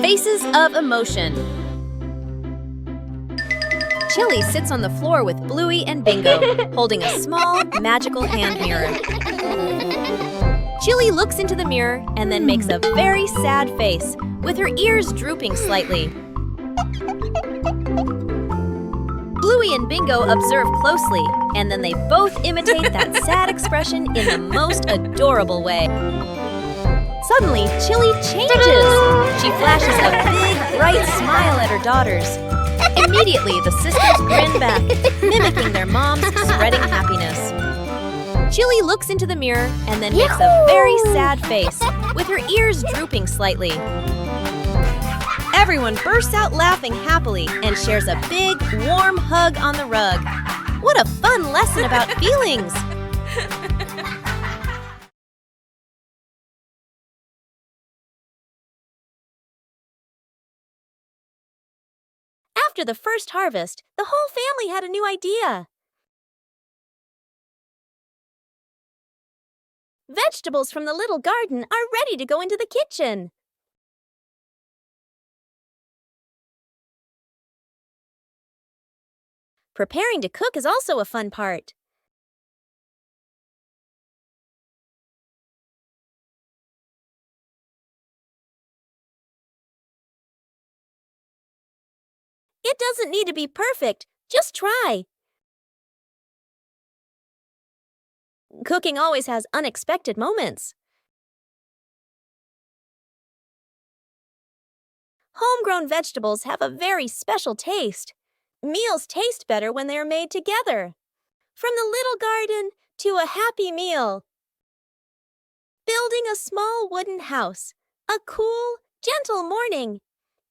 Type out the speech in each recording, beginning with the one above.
Faces of emotion. Chili sits on the floor with Bluey and Bingo, holding a small, magical hand mirror. Chili looks into the mirror and then makes a very sad face, with her ears drooping slightly. Bluey and Bingo observe closely, and then they both imitate that sad expression in the most adorable way. Suddenly, Chili changes! She flashes a big, bright smile at her daughters. Immediately, the sisters grin back, mimicking their mom's spreading happiness. Chili looks into the mirror and then makes a very sad face, with her ears drooping slightly. Everyone bursts out laughing happily and shares a big, warm hug on the rug. What a fun lesson about feelings! After the first harvest, the whole family had a new idea. Vegetables from the little garden are ready to go into the kitchen. Preparing to cook is also a fun part. It doesn't need to be perfect, just try. Cooking always has unexpected moments. Homegrown vegetables have a very special taste. Meals taste better when they are made together. From the little garden to a happy meal. Building a small wooden house. A cool, gentle morning.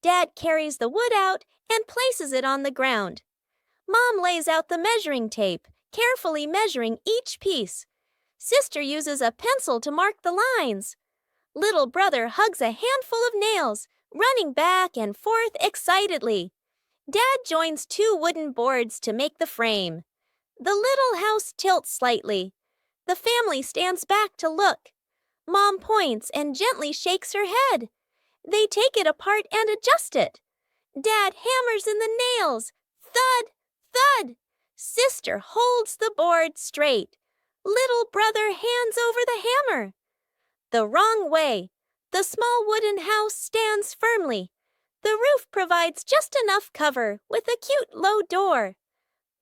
Dad carries the wood out and places it on the ground. Mom lays out the measuring tape, carefully measuring each piece. Sister uses a pencil to mark the lines. Little brother hugs a handful of nails, running back and forth excitedly. Dad joins two wooden boards to make the frame. The little house tilts slightly. The family stands back to look. Mom points and gently shakes her head. They take it apart and adjust it. Dad hammers in the nails. Thud, thud. Sister holds the board straight. Little brother hands over the hammer. The wrong way. The small wooden house stands firmly. The roof provides just enough cover with a cute low door.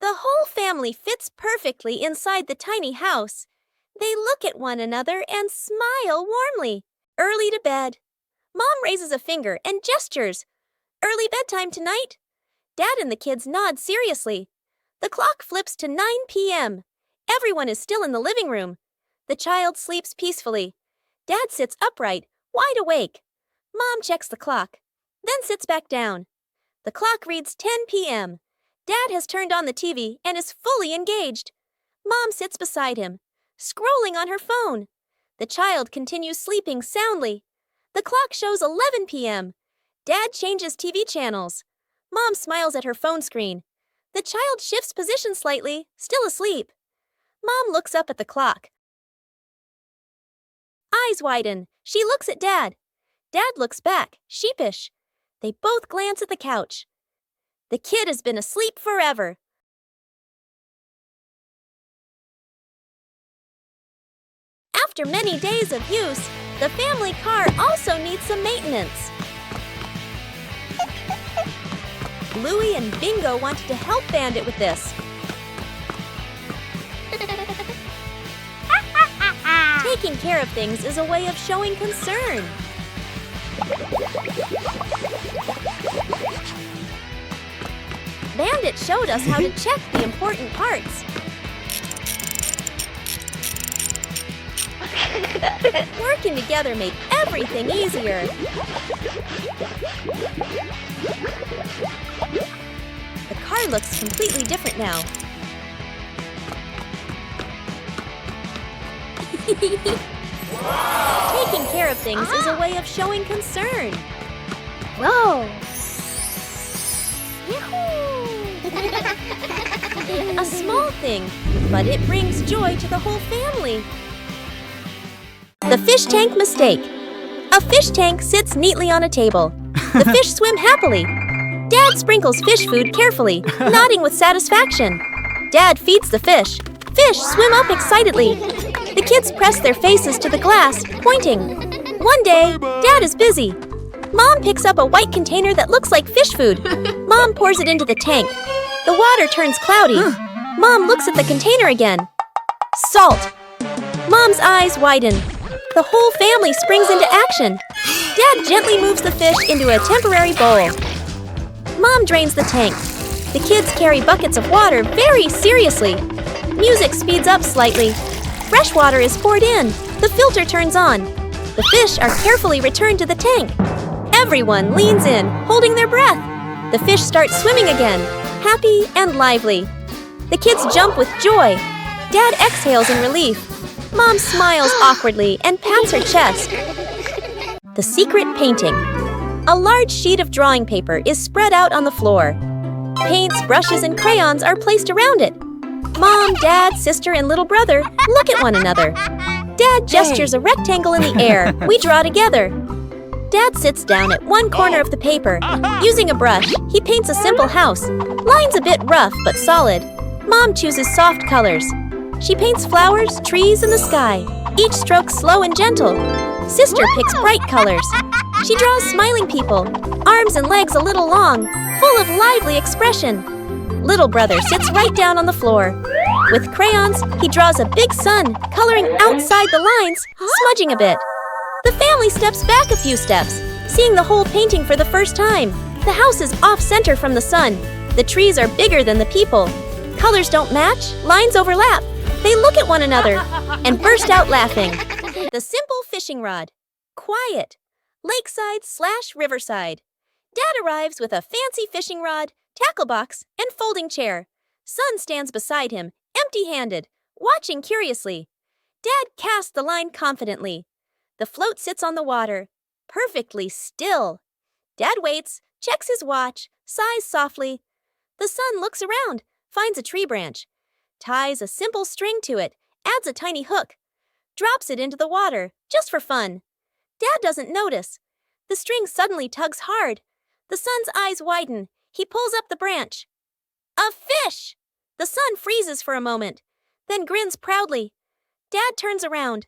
The whole family fits perfectly inside the tiny house. They look at one another and smile warmly. Early to bed. Mom raises a finger and gestures. Early bedtime tonight? Dad and the kids nod seriously. The clock flips to 9 p.m. Everyone is still in the living room. The child sleeps peacefully. Dad sits upright, wide awake. Mom checks the clock, then sits back down. The clock reads 10 p.m. Dad has turned on the TV and is fully engaged. Mom sits beside him, scrolling on her phone. The child continues sleeping soundly. The clock shows 11 p.m. Dad changes TV channels. Mom smiles at her phone screen. The child shifts position slightly, still asleep. Mom looks up at the clock. Eyes widen. She looks at Dad. Dad looks back, sheepish. They both glance at the couch. The kid has been asleep forever. After many days of use, the family car also needs some maintenance. Bluey and Bingo wanted to help Bandit with this. Taking care of things is a way of showing concern. Bandit showed us how to check the important parts. Working together made everything easier. The car looks completely different now. Wow. Taking care of things is a way of showing concern. Whoa! A small thing, but it brings joy to the whole family. The fish tank mistake. A fish tank sits neatly on a table. The fish swim happily. Dad sprinkles fish food carefully, nodding with satisfaction. Dad feeds the fish. Fish swim up excitedly. The kids press their faces to the glass, pointing. One day, Dad is busy. Mom picks up a white container that looks like fish food. Mom pours it into the tank. The water turns cloudy. Mom looks at the container again. Salt. Mom's eyes widen. The whole family springs into action. Dad gently moves the fish into a temporary bowl. Mom drains the tank. The kids carry buckets of water very seriously. Music speeds up slightly. Fresh water is poured in. The filter turns on. The fish are carefully returned to the tank. Everyone leans in, holding their breath. The fish starts swimming again, happy and lively. The kids jump with joy. Dad exhales in relief. Mom smiles awkwardly and pats her chest. The secret painting. A large sheet of drawing paper is spread out on the floor. Paints, brushes, and crayons are placed around it. Mom, Dad, sister, and little brother look at one another. Dad gestures a rectangle in the air. We draw together. Dad sits down at one corner of the paper. Using a brush, he paints a simple house. Lines a bit rough but solid. Mom chooses soft colors. She paints flowers, trees, and the sky. Each stroke slow and gentle. Sister picks bright colors. She draws smiling people, arms and legs a little long, full of lively expression. Little brother sits right down on the floor. With crayons, he draws a big sun, coloring outside the lines, smudging a bit. The family steps back a few steps, seeing the whole painting for the first time. The house is off-center from the sun. The trees are bigger than the people. Colors don't match, lines overlap. They look at one another and burst out laughing. The simple fishing rod. Quiet. Lakeside/riverside. Dad arrives with a fancy fishing rod, tackle box, and folding chair. Son stands beside him, empty-handed, watching curiously. Dad casts the line confidently. The float sits on the water, perfectly still. Dad waits, checks his watch, sighs softly. The son looks around, finds a tree branch, ties a simple string to it, adds a tiny hook, drops it into the water, just for fun. Dad doesn't notice. The string suddenly tugs hard. The son's eyes widen. He pulls up the branch. A fish! The son freezes for a moment, then grins proudly. Dad turns around,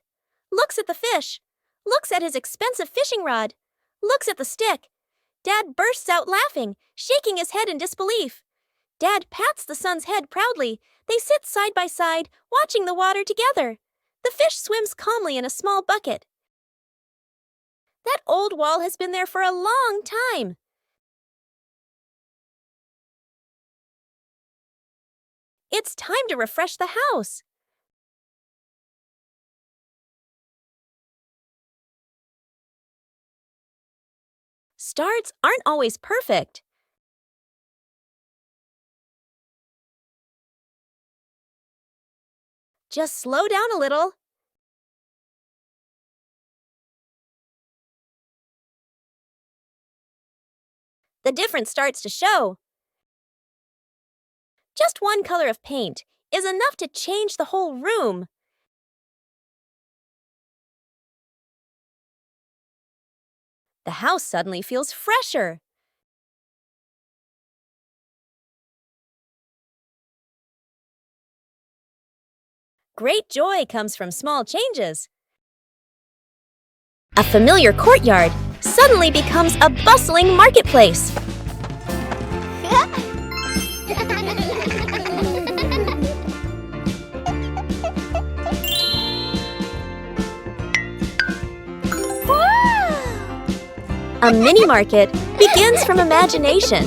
looks at the fish, looks at his expensive fishing rod, looks at the stick. Dad bursts out laughing, shaking his head in disbelief. Dad pats the son's head proudly. They sit side by side, watching the water together. The fish swims calmly in a small bucket. That old wall has been there for a long time. It's time to refresh the house. Starts aren't always perfect. Just slow down a little. The difference starts to show. Just one color of paint is enough to change the whole room. The house suddenly feels fresher. Great joy comes from small changes. A familiar courtyard suddenly becomes a bustling marketplace. A mini market begins from imagination.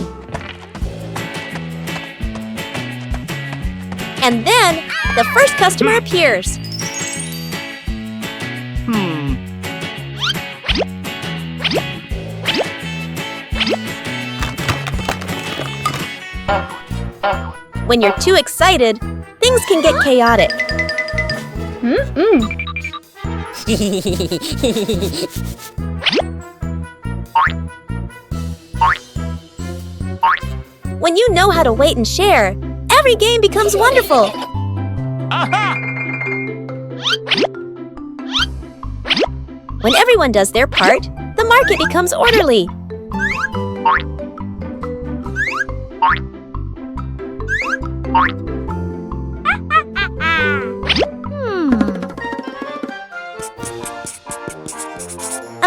And then, the first customer appears. When you're too excited, things can get chaotic. When you know how to wait and share, every game becomes wonderful. When everyone does their part, the market becomes orderly. A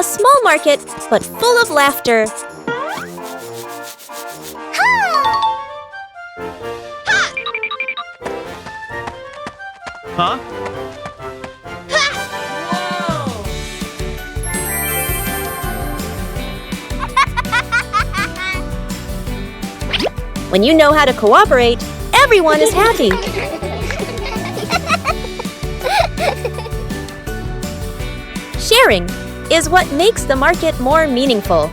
small market, but full of laughter. Huh? When you know how to cooperate, everyone is happy. Sharing is what makes the market more meaningful.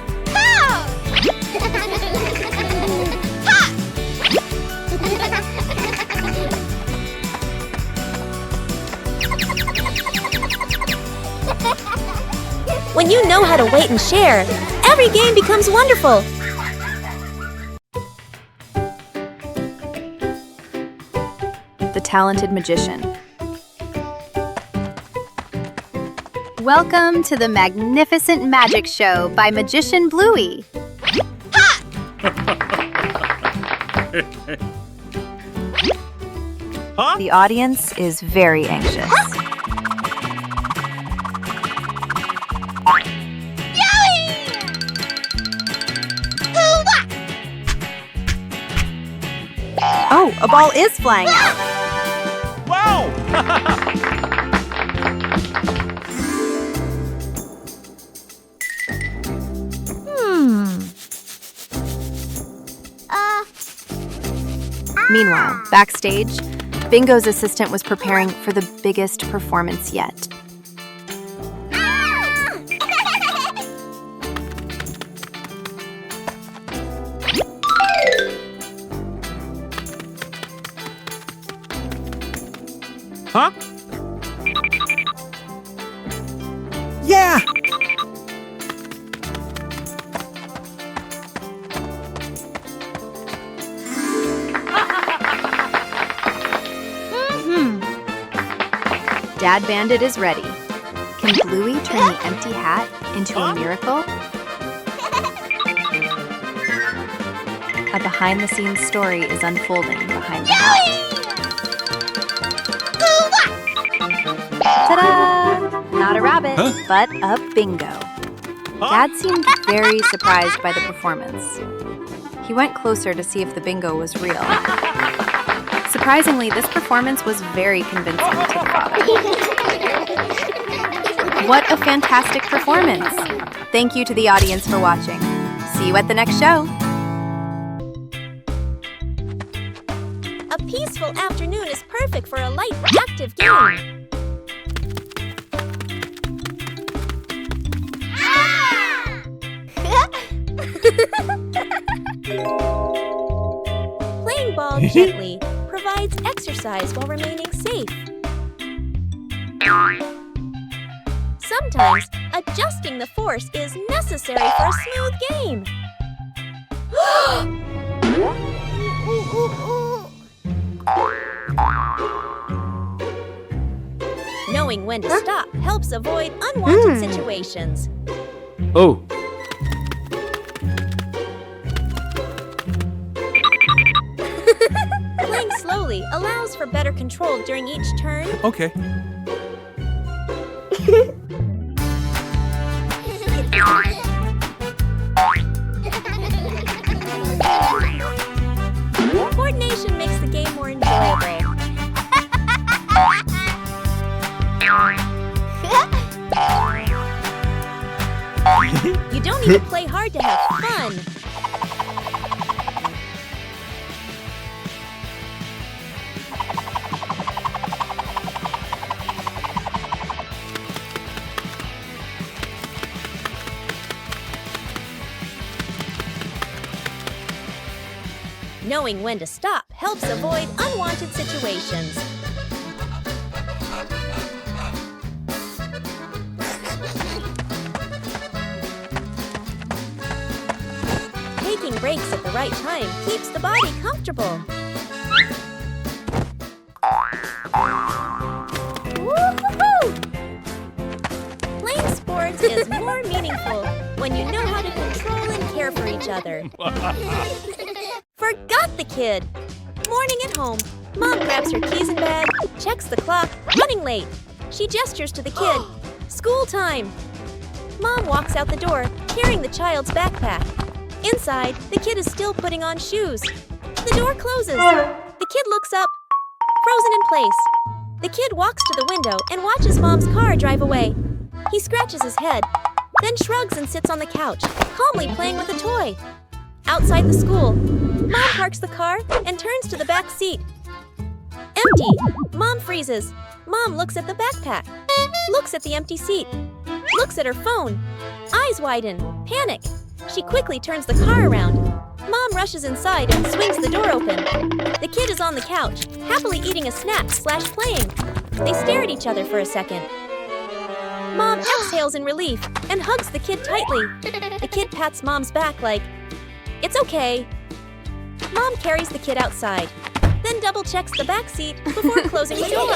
When you know how to wait and share, every game becomes wonderful. The Talented Magician. Welcome to the Magnificent Magic Show by Magician Bluey. Huh? The audience is very anxious. Oh, a ball is flying out. Wow! Meanwhile, backstage, Bingo's assistant was preparing for the biggest performance yet. Huh? Yeah! Dad Bandit is ready. Can Bluey turn the empty hat into a miracle? A behind-the-scenes story is unfolding behind the hat. Ta-da! Not a rabbit, but a bingo. Dad seemed very surprised by the performance. He went closer to see if the bingo was real. Surprisingly, this performance was very convincing to the father. What a fantastic performance! Thank you to the audience for watching. See you at the next show. A peaceful afternoon is perfect for a light, active game. Playing ball gently provides exercise while remaining safe. Sometimes, adjusting the force is necessary for a smooth game. Knowing when to stop helps avoid unwanted situations. Oh. Playing slowly allows for better control during each turn. Okay. Coordination makes the game more enjoyable. You don't need to play hard to have fun. Knowing when to stop helps avoid unwanted situations. Taking breaks at the right time keeps the body comfortable. Woo-hoo-hoo! Playing sports is more meaningful when you know how to control and carry care for each other. Forgot the kid. Morning at home. Mom grabs her keys and bag, checks the clock, running late. She gestures to the kid. School time. Mom walks out the door, carrying the child's backpack. Inside, the kid is still putting on shoes. The door closes. The kid looks up, frozen in place. The kid walks to the window and watches Mom's car drive away. He scratches his head, then shrugs and sits on the couch, calmly playing with a toy. Outside the school, Mom parks the car and turns to the back seat. Empty. Mom freezes. Mom looks at the backpack, looks at the empty seat, looks at her phone. Eyes widen. Panic. She quickly turns the car around. Mom rushes inside and swings the door open. The kid is on the couch, happily eating a snack/playing. They stare at each other for a second. Mom exhales in relief and hugs the kid tightly. The kid pats Mom's back like, "It's okay." Mom carries the kid outside, then double checks the back seat before closing the door.